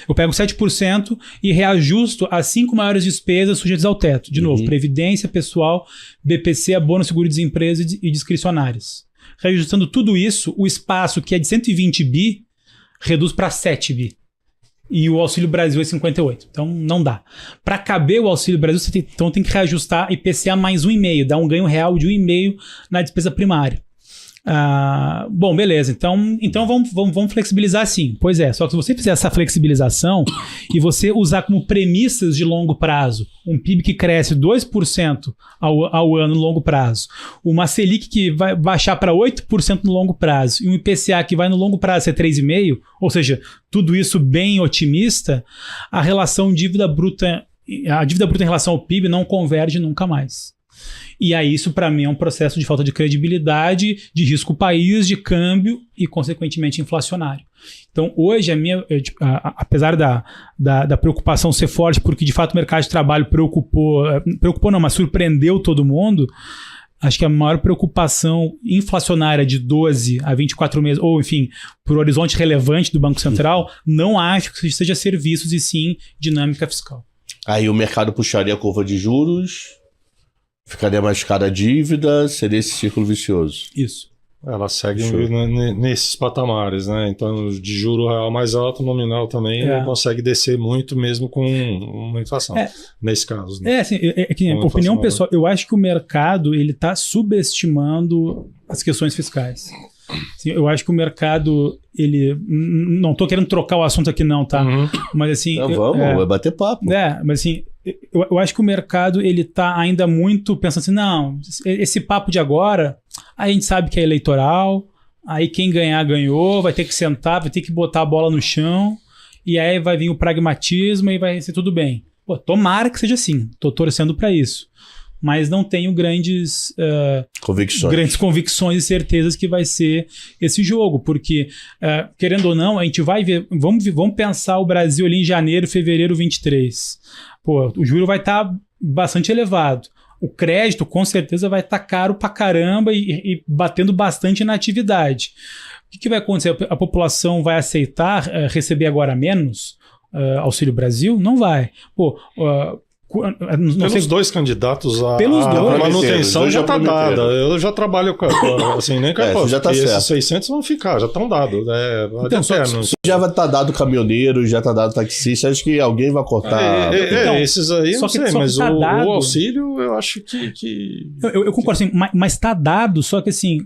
Eu pego 7% e reajusto as 5 maiores despesas sujeitas ao teto. De novo, previdência, pessoal, BPC, abono, seguro-desemprego e discricionárias. Reajustando tudo isso, o espaço que é de 120 bi reduz para 7 bi. E o Auxílio Brasil é 58. Então, não dá. Para caber o Auxílio Brasil, você tem que reajustar IPCA mais 1,5. Dar um ganho real de 1,5 na despesa primária. Bom, beleza. Então vamos flexibilizar sim. Pois é, só que se você fizer essa flexibilização e você usar como premissas de longo prazo um PIB que cresce 2% ao ano no longo prazo, uma Selic que vai baixar para 8% no longo prazo e um IPCA que vai no longo prazo ser 3,5%, ou seja, tudo isso bem otimista, a dívida bruta em relação ao PIB não converge nunca mais. E aí isso para mim é um processo de falta de credibilidade, de risco país, de câmbio e consequentemente inflacionário. Então hoje apesar da preocupação ser forte, porque de fato o mercado de trabalho preocupou não, mas surpreendeu todo mundo, Acho que a maior preocupação inflacionária de 12 a 24 meses, ou enfim, por horizonte relevante do Banco Central, não acho que seja serviços e sim dinâmica fiscal. Aí o mercado puxaria a curva de juros, ficaria mais cara a dívida, seria esse círculo vicioso. Isso. Ela segue nesses patamares, né? Então, de juro real mais alto, nominal também não consegue descer muito, mesmo com uma inflação. Nesse caso. Né? Assim, opinião pessoal, eu acho que o mercado ele está subestimando as questões fiscais. Assim, eu acho que o mercado, ele... Não estou querendo trocar o assunto aqui não, tá? Mas assim... Não, vamos, vai bater papo. Mas assim... Eu acho que o mercado ele tá ainda muito pensando assim, não, esse papo de agora, a gente sabe que é eleitoral, aí quem ganhar, ganhou, vai ter que sentar, vai ter que botar a bola no chão, e aí vai vir o pragmatismo e vai ser tudo bem. Pô, tomara que seja assim, tô torcendo para isso. Mas não tenho grandes convicções e certezas que vai ser esse jogo, porque, querendo ou não, a gente vai ver, vamos pensar o Brasil ali em janeiro, fevereiro 23. Pô, o juro vai estar bastante elevado. O crédito, com certeza, vai estar caro pra caramba e batendo bastante na atividade. O que vai acontecer? A população vai aceitar receber agora menos Auxílio Brasil? Não vai. Pô... Pelos dois candidatos, a manutenção já está dada. Eu já trabalho com assim, nem com a já tá certo. Esses 600 vão ficar, já estão dados. Então, já vai estar dado caminhoneiro, já está dado taxista. Acho que alguém vai cortar. Esses aí, não sei, mas o auxílio, eu acho que... Eu concordo, assim, mas está dado, só que assim,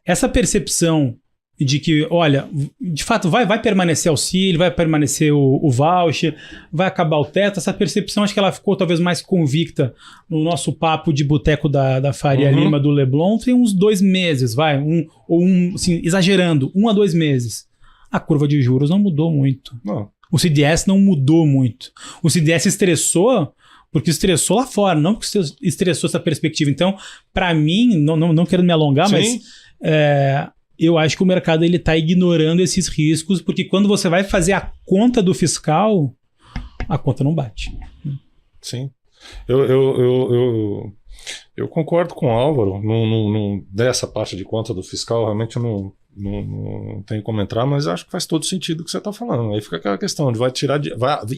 essa percepção de que, olha, de fato vai permanecer auxílio, vai permanecer o voucher, vai acabar o teto, essa percepção acho que ela ficou talvez mais convicta no nosso papo de boteco da Faria Lima, do Leblon, tem uns 2 meses, assim, exagerando, 1 a 2 meses. A curva de juros não mudou muito. Não. O CDS não mudou muito. O CDS estressou porque estressou lá fora, não porque estressou essa perspectiva. Então, para mim, não querendo me alongar, Sim. mas... eu acho que o mercado ele está ignorando esses riscos, porque quando você vai fazer a conta do fiscal, a conta não bate. Sim. Eu concordo com o Álvaro dessa parte de conta do fiscal, realmente eu não tenho como entrar, mas acho que faz todo sentido o que você está falando. Aí fica aquela questão de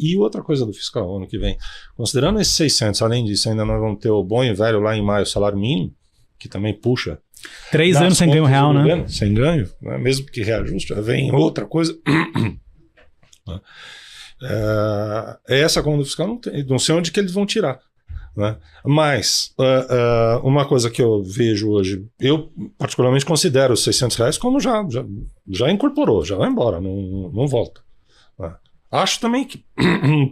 e outra coisa do fiscal ano que vem. Considerando esses 600, além disso, ainda nós vamos ter o bom e velho lá em maio, salário mínimo, que também puxa 3 anos sem ganho real, né? Governo, sem ganho, né? Mesmo que reajuste, vem outra coisa. Essa conta fiscal não sei onde que eles vão tirar. Né? Mas uma coisa que eu vejo hoje, eu particularmente considero os R$600 como já incorporou, já vai embora, não volta. Né? Acho também que,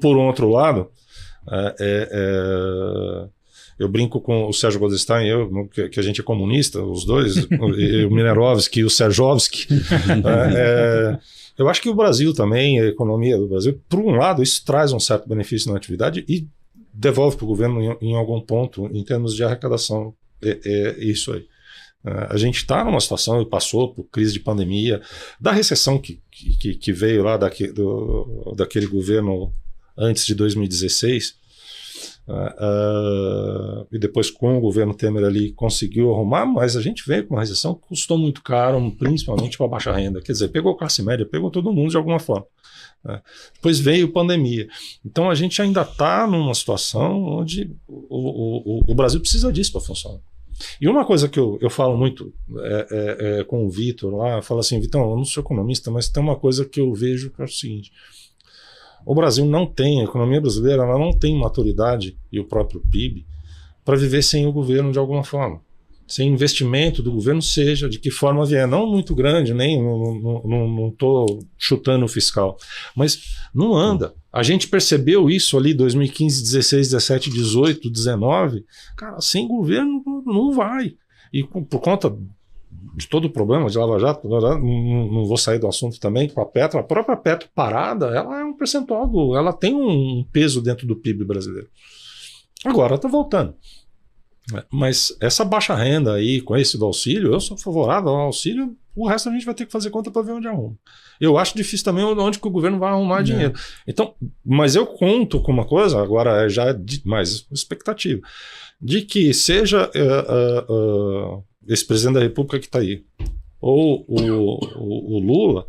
por um outro lado, eu brinco com o Sérgio Godestein, que a gente é comunista, os dois, o Minerovski e o Serjovski. Eu acho que o Brasil também, a economia do Brasil, por um lado, isso traz um certo benefício na atividade e devolve para o governo em algum ponto, em termos de arrecadação. Isso aí. A gente está numa situação e passou por crise de pandemia, da recessão que veio lá daquele governo antes de 2016, e depois com o governo Temer ali conseguiu arrumar, mas a gente veio com uma recessão que custou muito caro, principalmente para a baixa renda, quer dizer, pegou a classe média, pegou todo mundo de alguma forma. Depois veio pandemia, então a gente ainda está numa situação onde o Brasil precisa disso para funcionar. E uma coisa que eu falo muito com o Vitor lá, falo assim, Vitão, eu não sou economista, mas tem uma coisa que eu vejo que é o seguinte: o Brasil não tem, a economia brasileira ela não tem maturidade, e o próprio PIB, para viver sem o governo de alguma forma. Sem investimento do governo, seja de que forma vier. Não muito grande, nem não estou chutando o fiscal, mas não anda. A gente percebeu isso ali 2015, 16, 17, 18, 19. Cara, sem governo não vai. E por conta de todo o problema de Lava Jato, não vou sair do assunto também, com a Petro, a própria Petro parada, ela é um percentual, ela tem um peso dentro do PIB brasileiro. Agora está voltando. Mas essa baixa renda aí, com esse do auxílio, eu sou favorável ao auxílio, o resto a gente vai ter que fazer conta para ver onde arruma. Eu acho difícil também onde que o governo vai arrumar dinheiro. Então, mas eu conto com uma coisa, agora já é mais expectativa. de que seja esse presidente da República que está aí, ou o Lula,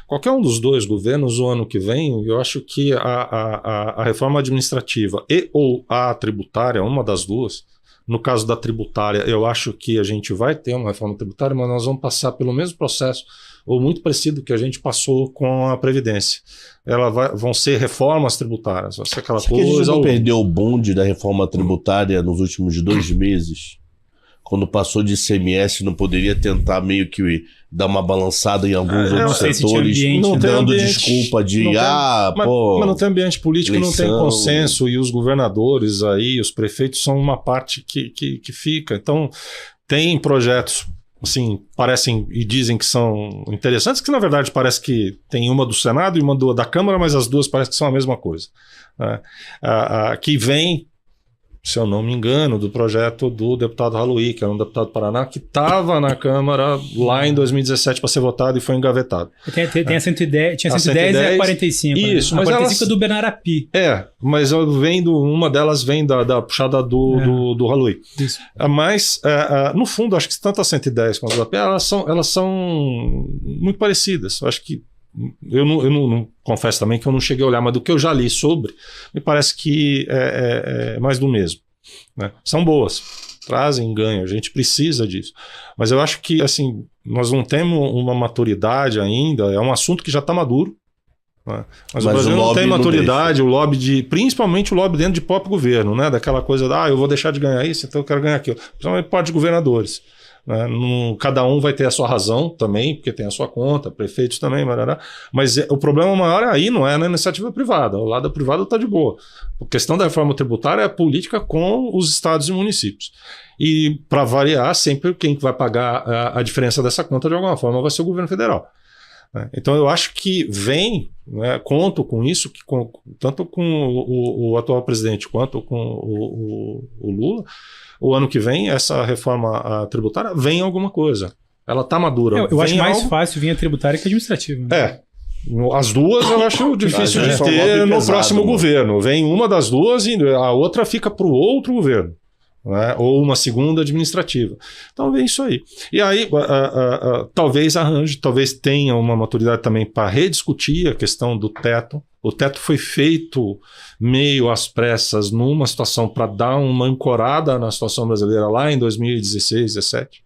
qualquer um dos dois governos, o ano que vem, eu acho que a reforma administrativa e ou a tributária, uma das duas, no caso da tributária, eu acho que a gente vai ter uma reforma tributária, mas nós vamos passar pelo mesmo processo, ou muito parecido que a gente passou com a Previdência. Vão ser reformas tributárias, vai ser aquela Acho coisa... que a gente não perdeu o bonde da reforma tributária nos últimos 2 meses? Quando passou de ICMS, não poderia tentar meio que dar uma balançada em alguns outros setores, dando desculpa de, mas não tem ambiente político, eleição. Não tem consenso, e os governadores aí, os prefeitos são uma parte que fica. Então, tem projetos, assim, parecem e dizem que são interessantes, que na verdade parece que tem uma do Senado e uma da Câmara, mas as duas parecem que são a mesma coisa. Né? Que vem, se eu não me engano, do projeto do deputado Haluí, que era um deputado do Paraná, que estava na Câmara lá em 2017 para ser votado e foi engavetado. Tem a 110, tinha a 110 e a 45. Isso, né? mas a 45 é do Benarapi. Mas uma delas vem da puxada do Haluí. Isso. Mas, no fundo, acho que tanto a 110 quanto a AP, elas são muito parecidas. Eu acho que eu não confesso também que eu não cheguei a olhar, mas do que eu já li sobre, me parece que é mais do mesmo. Né? São boas, trazem ganho, a gente precisa disso. Mas eu acho que assim, nós não temos uma maturidade ainda, é um assunto que já está maduro. Né? Mas o Brasil não tem maturidade, o lobby principalmente o lobby dentro de próprio governo, né? Daquela coisa eu vou deixar de ganhar isso, então eu quero ganhar aquilo. Principalmente parte de governadores. Né? Cada um vai ter a sua razão também, porque tem a sua conta, prefeitos também, mas o problema maior aí não é na iniciativa privada, o lado privado está de boa. A questão da reforma tributária é a política com os estados e municípios. E, para variar, sempre quem vai pagar a diferença dessa conta de alguma forma vai ser o governo federal. Então eu acho que conto com isso, tanto com o atual presidente quanto com o Lula. O ano que vem, essa reforma tributária vem alguma coisa. Ela está madura. Eu acho mais fácil vir a tributária que a administrativa. Né? As duas eu acho difícil de ter no próximo governo. Vem uma das duas e a outra fica para o outro governo. Né? Ou uma segunda administrativa. Então vem isso aí. E aí talvez arranje, talvez tenha uma maturidade também para rediscutir a questão do teto. O teto foi feito meio às pressas numa situação para dar uma ancorada na situação brasileira lá em 2016, 2017.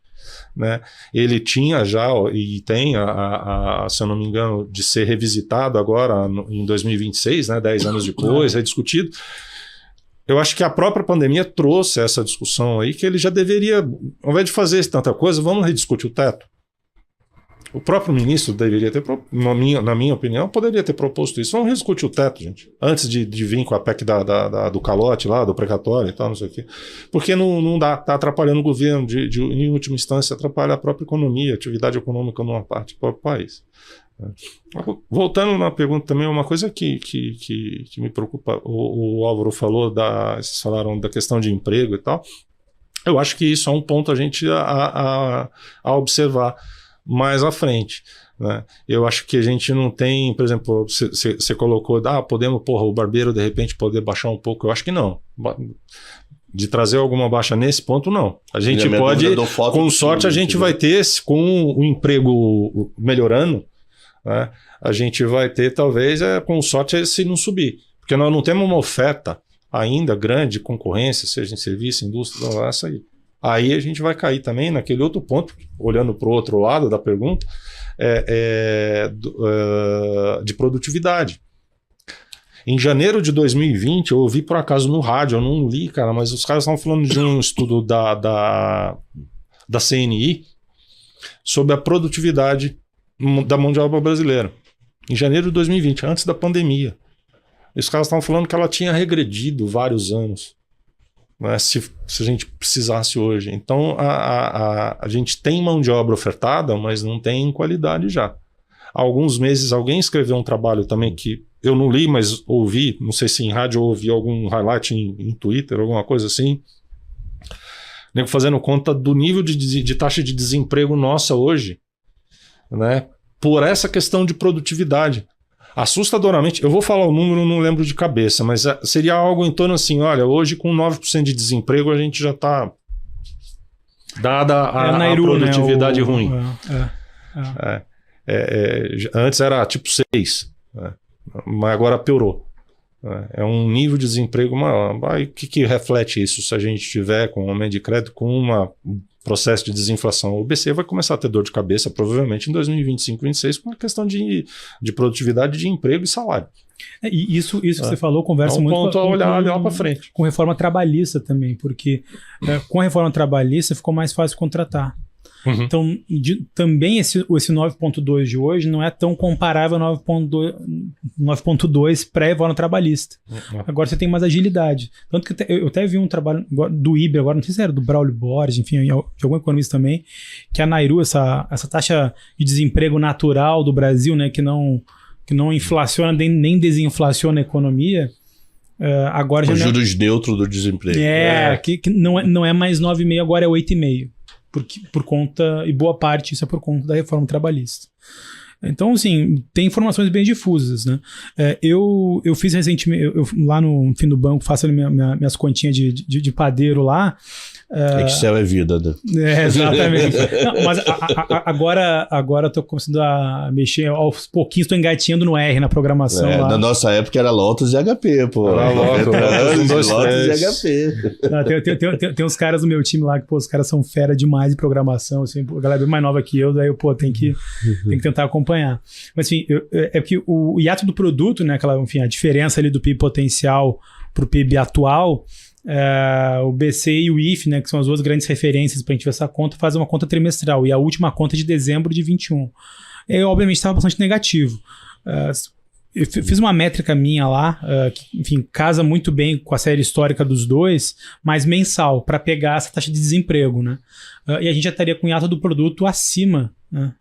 Né? Ele tinha já, e tem, se eu não me engano, de ser revisitado agora em 2026, né? 10 anos depois, rediscutido. Eu acho que a própria pandemia trouxe essa discussão aí, que ele já deveria, ao invés de fazer tanta coisa, vamos rediscutir o teto. O próprio ministro deveria ter, na minha opinião, poderia ter proposto isso. Vamos rediscutir o teto, gente. Antes de vir com a PEC do calote lá, do precatório e tal, não sei o quê. Porque não dá, está atrapalhando o governo, em última instância, atrapalha a própria economia, a atividade econômica numa parte do próprio país. Voltando na pergunta também, uma coisa que me preocupa, o Álvaro falou, vocês falaram da questão de emprego e tal. Eu acho que isso é um ponto a gente a observar mais à frente. Né? Eu acho que a gente não tem, por exemplo, você colocou, podemos, o barbeiro de repente poder baixar um pouco. Eu acho que não. De trazer alguma baixa nesse ponto, não. A gente pode, com sorte, a gente vai ter, com o emprego melhorando, né? A gente vai ter, talvez, com sorte, se não subir. Porque nós não temos uma oferta ainda grande de concorrência, seja em serviço, indústria, não, essa aí. Aí a gente vai cair também naquele outro ponto, olhando para o outro lado da pergunta, de produtividade. Em janeiro de 2020, eu ouvi por acaso no rádio, eu não li, cara, mas os caras estavam falando de um estudo da CNI sobre a produtividade da mão de obra brasileira. Em janeiro de 2020, antes da pandemia. E os caras estavam falando que ela tinha regredido vários anos. Né, se a gente precisasse hoje. Então a gente tem mão de obra ofertada, mas não tem qualidade já. Há alguns meses alguém escreveu um trabalho também que eu não li, mas ouvi, não sei se em rádio ou ouvi algum highlight em Twitter, alguma coisa assim, nego fazendo conta do nível de taxa de desemprego nossa hoje, né, por essa questão de produtividade. assustadoramente, eu vou falar o número, não lembro de cabeça, mas seria algo em torno assim, olha, hoje com 9% de desemprego a gente já está dada a Nairu, produtividade né? ruim. Antes era tipo 6, né? Mas agora piorou. É um nível de desemprego maior. O que reflete isso se a gente tiver com um aumento de crédito, com um processo de desinflação? O BC vai começar a ter dor de cabeça, provavelmente em 2025, 2026, com a questão de produtividade, de emprego e salário. E isso que você falou conversa muito ponto a olhar para frente. Com reforma trabalhista também, porque com a reforma trabalhista ficou mais fácil contratar. Uhum. Então, também esse 9.2 de hoje não é tão comparável ao 9.2 pré-reforma trabalhista. Uhum. Agora você tem mais agilidade. Tanto que eu até vi um trabalho do IBRE, agora não sei se era do Braulio Borges, enfim, de algum economista também, que a Nairu, essa taxa de desemprego natural do Brasil, né, que não inflaciona nem desinflaciona a economia, agora já... Os juros neutros do desemprego. Que não é mais 9,5, agora é 8,5. Por conta, e boa parte isso é por conta da reforma trabalhista. Então, assim, tem informações bem difusas, né? Eu fiz recentemente, lá no fim do banco, faço minhas continhas de padeiro lá. Excel é vida, né? Exatamente. Não, mas agora eu tô começando a mexer, aos pouquinhos estou engatinhando no R na programação lá. Na nossa época era Lotus e HP, pô. Era Lotus e HP. Não, tem uns caras no meu time lá que, pô, os caras são fera demais de programação, assim, a galera é bem mais nova que eu, daí eu, pô, tem que tentar acompanhar. Mas, enfim, é porque o hiato do produto, né, enfim, a diferença ali do PIB potencial pro PIB atual, o BC e o IFE, né, que são as duas grandes referências para a gente ver essa conta, fazem uma conta trimestral, e a última conta é de dezembro de 21. Obviamente estava bastante negativo. Eu fiz uma métrica minha lá, que, enfim, casa muito bem com a série histórica dos dois, mas mensal, para pegar essa taxa de desemprego, né? E a gente já estaria com o hiato do produto acima, né?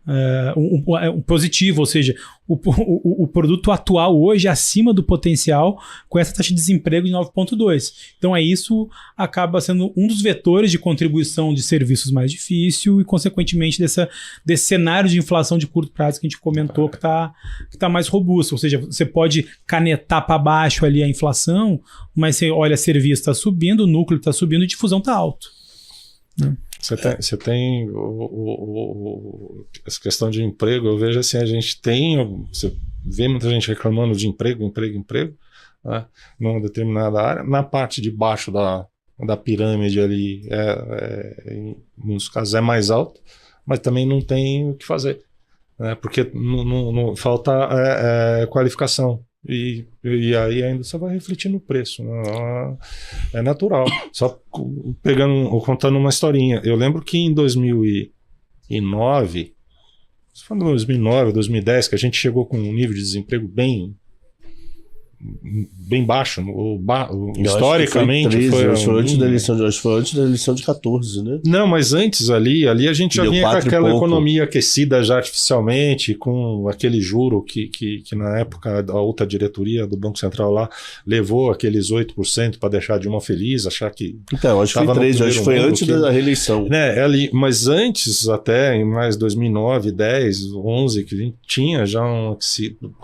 Um positivo, ou seja, o produto atual hoje acima do potencial com essa taxa de desemprego de 9,2. Então isso acaba sendo um dos vetores de contribuição de serviços mais difícil e, consequentemente, desse cenário de inflação de curto prazo que a gente comentou que tá mais robusto. Ou seja, você pode canetar para baixo ali a inflação, mas você olha, serviço está subindo, o núcleo está subindo e a difusão está alto, né? Você tem essa questão de emprego, eu vejo assim, você vê muita gente reclamando de emprego, né, numa determinada área, na parte de baixo da pirâmide ali, em muitos casos é mais alto, mas também não tem o que fazer, né, porque não falta qualificação. E aí ainda você vai refletir no preço, né? É natural. Só contando uma historinha. Eu lembro que em 2009, se for 2009, 2010, que a gente chegou com um nível de desemprego bem baixo, historicamente. Foi antes da eleição de 14, né? Não, mas antes ali a gente já vinha com aquela economia aquecida já artificialmente, com aquele juro que na época a outra diretoria do Banco Central lá levou aqueles 8% para deixar a Dilma feliz, achar que... Então, acho que foi 3, acho que foi antes da reeleição. Mas antes, até em mais 2009, 10, 11, que a gente tinha já a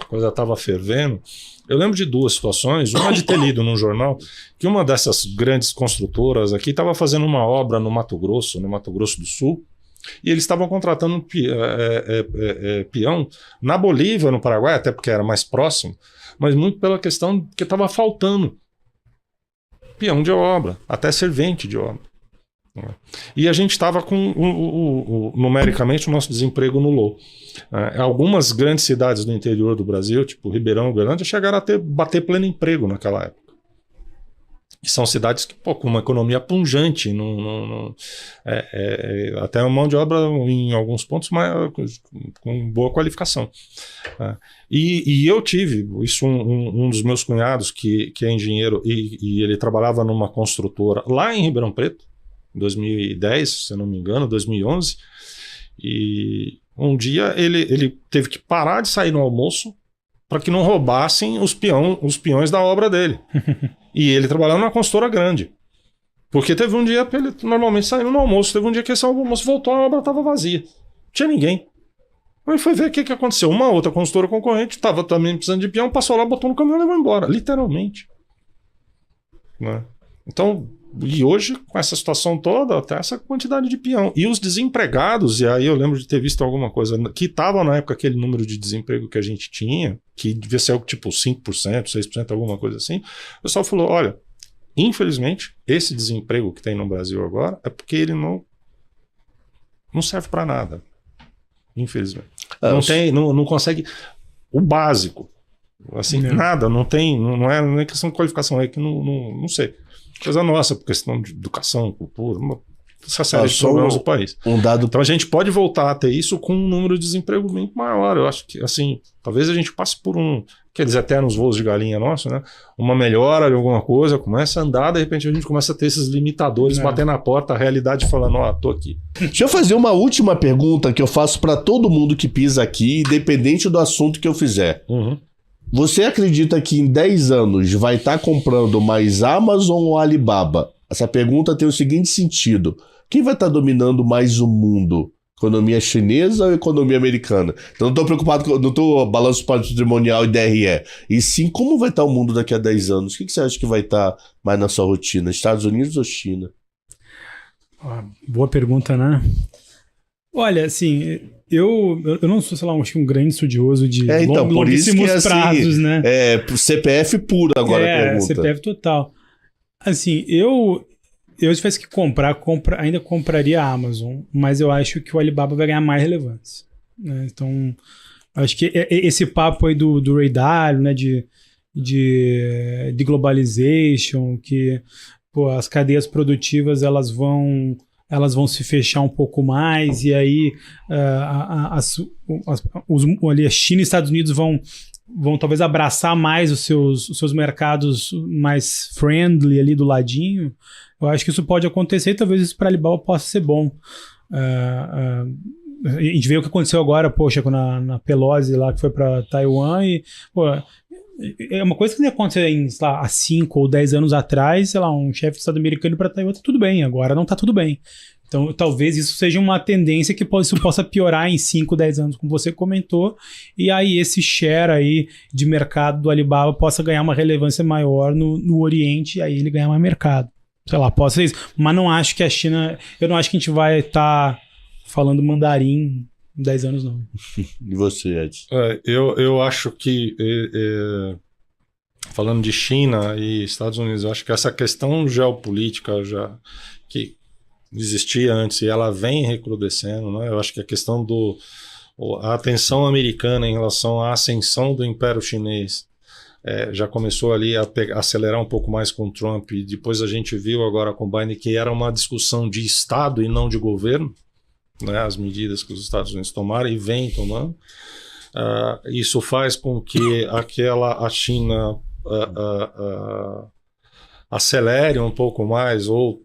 coisa estava fervendo. Eu lembro de duas situações, uma de ter lido num jornal, que uma dessas grandes construtoras aqui estava fazendo uma obra no Mato Grosso do Sul, e eles estavam contratando peão na Bolívia, no Paraguai, até porque era mais próximo, mas muito pela questão que estava faltando peão de obra, até servente de obra. E a gente estava com, numericamente, o nosso desemprego no low. Algumas grandes cidades do interior do Brasil, tipo Ribeirão, Uberlândia, chegaram a bater pleno emprego naquela época. E são cidades que, com uma economia punjante, até uma mão de obra em alguns pontos com boa qualificação. E eu tive isso, um dos meus cunhados, que é engenheiro, e ele trabalhava numa construtora lá em Ribeirão Preto, em 2010, se eu não me engano, 2011, e um dia ele teve que parar de sair no almoço para que não roubassem os peões da obra dele. E ele trabalhava numa consultora grande. Porque teve um dia, ele normalmente saindo no almoço, teve um dia que esse almoço voltou, a obra estava vazia. Não tinha ninguém. Aí foi ver o que aconteceu. Uma outra consultora concorrente estava também precisando de peão, passou lá, botou no caminhão e levou embora, literalmente. Né? Então, e hoje, com essa situação toda, até essa quantidade de peão. E os desempregados, e aí eu lembro de ter visto alguma coisa, que estava na época aquele número de desemprego que a gente tinha, que devia ser algo tipo 5%, 6%, alguma coisa assim. O pessoal falou, olha, infelizmente, esse desemprego que tem no Brasil agora é porque ele não serve para nada. Infelizmente. Não consegue o básico. Assim, nada, não é questão de qualificação, é que não sei. Coisa nossa, por questão de educação, cultura, essa série de problemas do país. Então a gente pode voltar a ter isso com um número de desemprego muito maior. Eu acho que, assim, talvez a gente passe por aqueles eternos voos de galinha nosso, né? Uma melhora de alguma coisa, começa a andar, de repente a gente começa a ter esses limitadores, bater na porta, a realidade falando, tô aqui. Deixa eu fazer uma última pergunta que eu faço para todo mundo que pisa aqui, independente do assunto que eu fizer. Você acredita que em 10 anos vai estar comprando mais Amazon ou Alibaba? Essa pergunta tem o seguinte sentido. Quem vai estar dominando mais o mundo? Economia chinesa ou economia americana? Então não estou preocupado, não estou balanço patrimonial e DRE. E sim, como vai estar o mundo daqui a 10 anos? O que você acha que vai estar mais na sua rotina? Estados Unidos ou China? Boa pergunta, né? Olha, assim, eu não sou, sei lá, acho que um grande estudioso de longuíssimos prazos, né? CPF puro agora a pergunta. CPF total. Assim, se tivesse que ainda compraria a Amazon, mas eu acho que o Alibaba vai ganhar mais relevância. Né? Então, acho que esse papo aí do Ray Dalio, né, de globalization, que as cadeias produtivas elas vão se fechar um pouco mais, e aí a China e os Estados Unidos vão talvez abraçar mais os seus mercados mais friendly ali do ladinho. Eu acho que isso pode acontecer e talvez isso para a Alibaba possa ser bom. A gente vê o que aconteceu agora, na Pelosi lá, que foi para Taiwan, e é uma coisa que não ia acontecer há 5 ou 10 anos atrás, sei lá, um chefe de Estado americano para Taiwan, tá tudo bem, agora não tá tudo bem. Então, talvez isso seja uma tendência que isso possa piorar em 5, 10 anos, como você comentou, e aí esse share aí de mercado do Alibaba possa ganhar uma relevância maior no Oriente, e aí ele ganhar mais mercado. Sei lá, pode ser isso. Mas não acho que a China... Eu não acho que a gente vai estar falando mandarim em 10 anos, não. E você, Ed? Eu acho que... falando de China e Estados Unidos, eu acho que essa questão geopolítica que existia antes e ela vem recrudescendo, né? Eu acho que a questão a atenção americana em relação à ascensão do Império Chinês já começou ali a acelerar um pouco mais com o Trump, e depois a gente viu agora com o Biden que era uma discussão de Estado e não de governo, né, as medidas que os Estados Unidos tomaram e vêm tomando. Isso faz com que a China acelere um pouco mais ou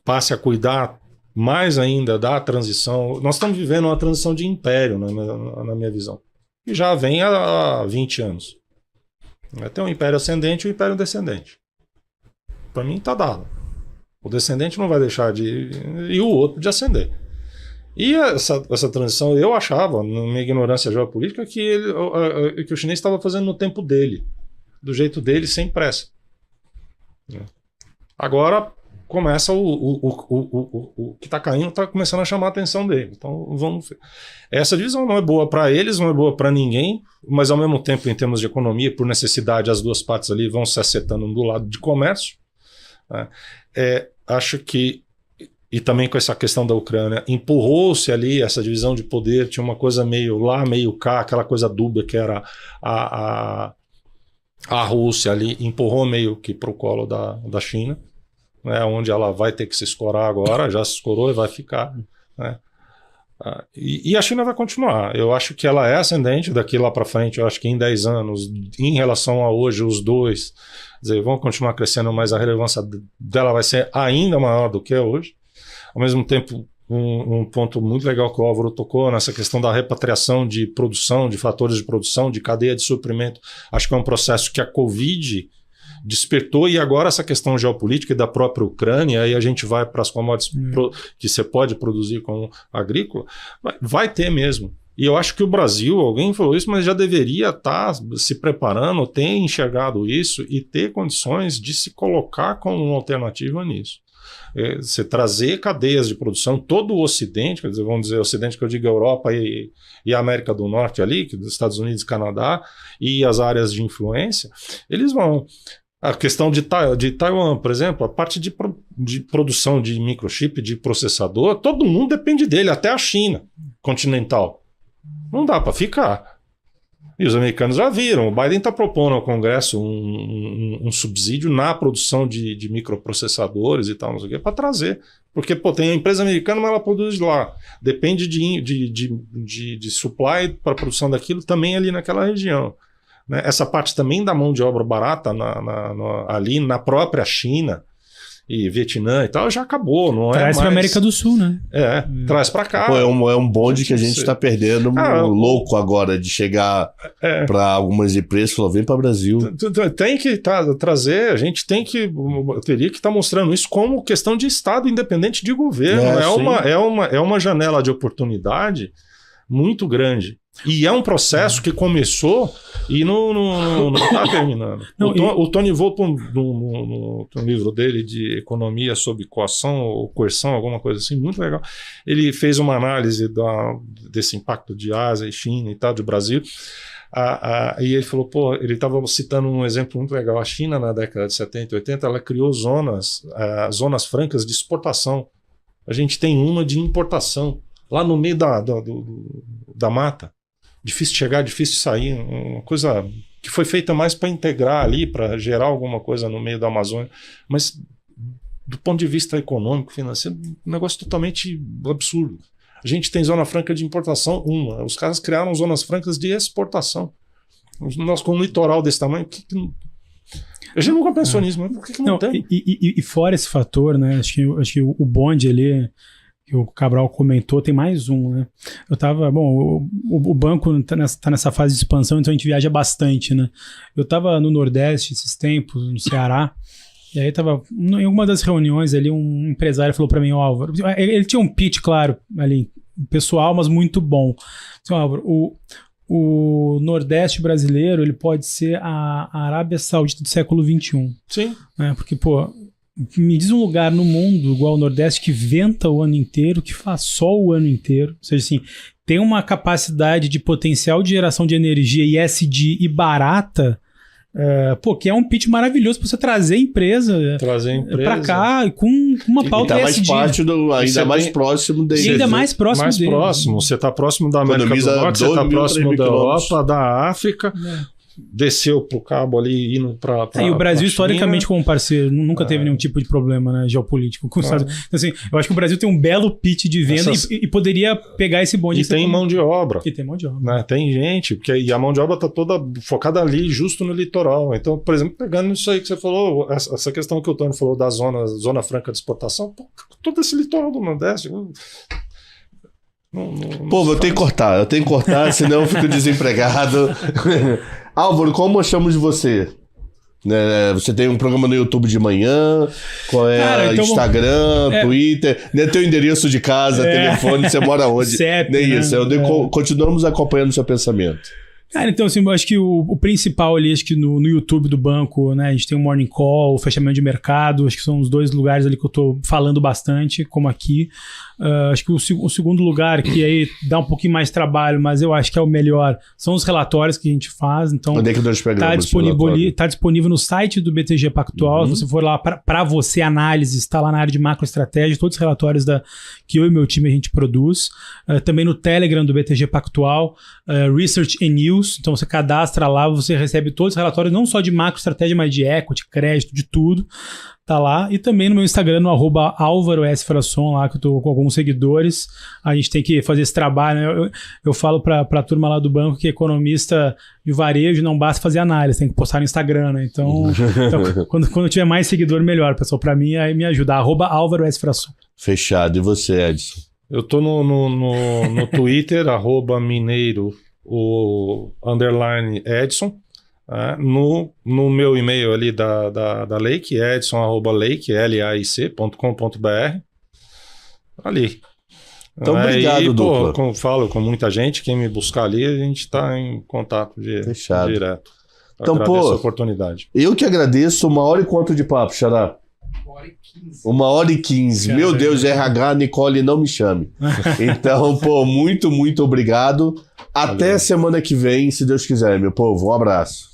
passe a cuidar mais ainda da transição. Nós estamos vivendo uma transição de império, na minha visão, e já vem há 20 anos. Tem um império ascendente e um império descendente. Para mim está dado. O descendente não vai deixar e o outro de ascender. E essa transição, eu achava, na minha ignorância geopolítica, que o chinês estava fazendo no tempo dele, do jeito dele, sem pressa. Agora começa o que está caindo, está começando a chamar a atenção dele. Então vamos ver. Essa divisão não é boa para eles, não é boa para ninguém, mas ao mesmo tempo, em termos de economia, por necessidade, as duas partes ali vão se acertando do lado de comércio. Acho que, e também com essa questão da Ucrânia, empurrou-se ali essa divisão de poder, tinha uma coisa meio lá, meio cá, aquela coisa dúbia que era a Rússia ali, empurrou meio que para o colo da China, né, onde ela vai ter que se escorar agora, já se escorou e vai ficar, né? E a China vai continuar. Eu acho que ela é ascendente daqui lá para frente. Eu acho que em 10 anos, em relação a hoje, os dois vão continuar crescendo, mas a relevância dela vai ser ainda maior do que é hoje. Ao mesmo tempo, um ponto muito legal que o Álvaro tocou nessa questão da repatriação de produção, de fatores de produção, de cadeia de suprimento. Acho que é um processo que a Covid despertou, e agora essa questão geopolítica e da própria Ucrânia, aí a gente vai para as commodities que você pode produzir como agrícola, vai ter mesmo. E eu acho que o Brasil, alguém falou isso, mas já deveria estar se preparando, ter enxergado isso e ter condições de se colocar como uma alternativa nisso. Você trazer cadeias de produção, todo o Ocidente, quer dizer, vamos dizer, Ocidente que eu digo Europa e a América do Norte ali, que dos Estados Unidos e Canadá, e as áreas de influência, eles vão... A questão de Taiwan, por exemplo, a parte de produção de microchip, de processador, todo mundo depende dele, até a China continental. Não dá para ficar. E os americanos já viram, o Biden está propondo ao Congresso um subsídio na produção de microprocessadores e tal, não sei o quê, para trazer. Porque tem a empresa americana, mas ela produz lá. Depende de supply para a produção daquilo também ali naquela região. Né? Essa parte também da mão de obra barata ali na própria China e Vietnã e tal, já acabou. Não traz para a América do Sul, né? Traz para cá. Pô, é um bonde que a gente está perdendo louco agora, de chegar para algumas empresas e falar, vem para o Brasil. Tem que trazer, a gente teria que estar mostrando isso como questão de Estado independente de governo. É uma janela de oportunidade muito grande. E é um processo que começou e não está terminando. O Tony Volpe, no livro dele de economia sob coação ou coerção, alguma coisa assim, muito legal. Ele fez uma análise desse impacto de Ásia e China e tal, do Brasil. E ele falou, ele estava citando um exemplo muito legal. A China, na década de 70 e 80, ela criou zonas francas de exportação. A gente tem uma de importação, lá no meio da mata. Difícil de chegar, difícil de sair, uma coisa que foi feita mais para integrar ali, para gerar alguma coisa no meio da Amazônia, mas do ponto de vista econômico, financeiro, um negócio totalmente absurdo. A gente tem zona franca de importação, os caras criaram zonas francas de exportação. Nós com um litoral desse tamanho, a gente nunca pensou nisso, mas por que não tem? E fora esse fator, né, acho que o bonde ali, que o Cabral comentou, tem mais um, né? O banco tá nessa fase de expansão, então a gente viaja bastante, né? Eu tava no Nordeste esses tempos, no Ceará, e aí tava, em uma das reuniões ali, um empresário falou para mim, Álvaro, ele tinha um pitch, claro, ali, pessoal, mas muito bom. Então, Álvaro, o Nordeste brasileiro, ele pode ser a Arábia Saudita do século XXI. Sim. Né? Porque, me diz um lugar no mundo igual ao Nordeste que venta o ano inteiro, que faz sol o ano inteiro. Ou seja, assim, tem uma capacidade de potencial de geração de energia ESG e barata, que é um pitch maravilhoso para você trazer empresa para cá com uma pauta ESG. Ainda mais próximo dele. E ainda mais próximo dele. Você está próximo da América do Norte, você está próximo da Europa, da África. Desceu pro cabo ali, indo para e o Brasil, historicamente, como parceiro, nunca teve nenhum tipo de problema, né, geopolítico com os Estados Unidos. Então, assim, eu acho que o Brasil tem um belo pitch de venda e poderia pegar esse bonde. E tem mão de obra. E tem mão de obra. Né? Tem gente, e a mão de obra está toda focada ali, justo no litoral. Então, por exemplo, pegando isso aí que você falou, essa questão que o Tony falou da zona franca de exportação, todo esse litoral do Nordeste... eu tenho que cortar, senão eu fico desempregado. Álvaro, como achamos de você? Você tem um programa no YouTube de manhã, qual é Instagram, Twitter, teu endereço de casa, telefone, você mora onde? CEP, nem isso, continuamos acompanhando o seu pensamento. Cara, então assim, eu acho que o principal ali, acho que no YouTube do banco, né, a gente tem o Morning Call, o fechamento de mercado, acho que são os dois lugares ali que eu tô falando bastante, como aqui. Acho que o segundo lugar, que aí dá um pouquinho mais de trabalho, mas eu acho que é o melhor, são os relatórios que a gente faz. Então, onde é que nós pegamos tá disponível no site do BTG Pactual. Se você for lá para você análise, está lá na área de macroestratégia, todos os relatórios que eu e meu time a gente produz. Também no Telegram do BTG Pactual, Research and News. Então você cadastra lá, você recebe todos os relatórios, não só de macroestratégia, mas de equity, crédito, de tudo. Tá lá, e também no meu Instagram, no @AlvaroSFrason, lá que eu tô com alguns seguidores. A gente tem que fazer esse trabalho, né? Eu falo pra turma lá do banco que economista de varejo não basta fazer análise, tem que postar no Instagram, né? Então quando tiver mais seguidor, melhor, pessoal. Pra mim, aí me ajuda, @AlvaroSFrason. Fechado. E você, Edson? Eu tô no Twitter, @mineiro, _Edson. No meu e-mail ali da Lake, edson@lake.com.br. Ali. Então, obrigado, e, dupla. como falo com muita gente, quem me buscar ali, a gente está em contato Fechado. direto. Então, Agradeço pô, a oportunidade. Eu que agradeço. 1 hora e quanto de papo, Xará? 1h15. Meu Deus, RH, Nicole, não me chame. Então, pô, muito, muito obrigado. Até semana que vem, se Deus quiser, meu povo. Um abraço.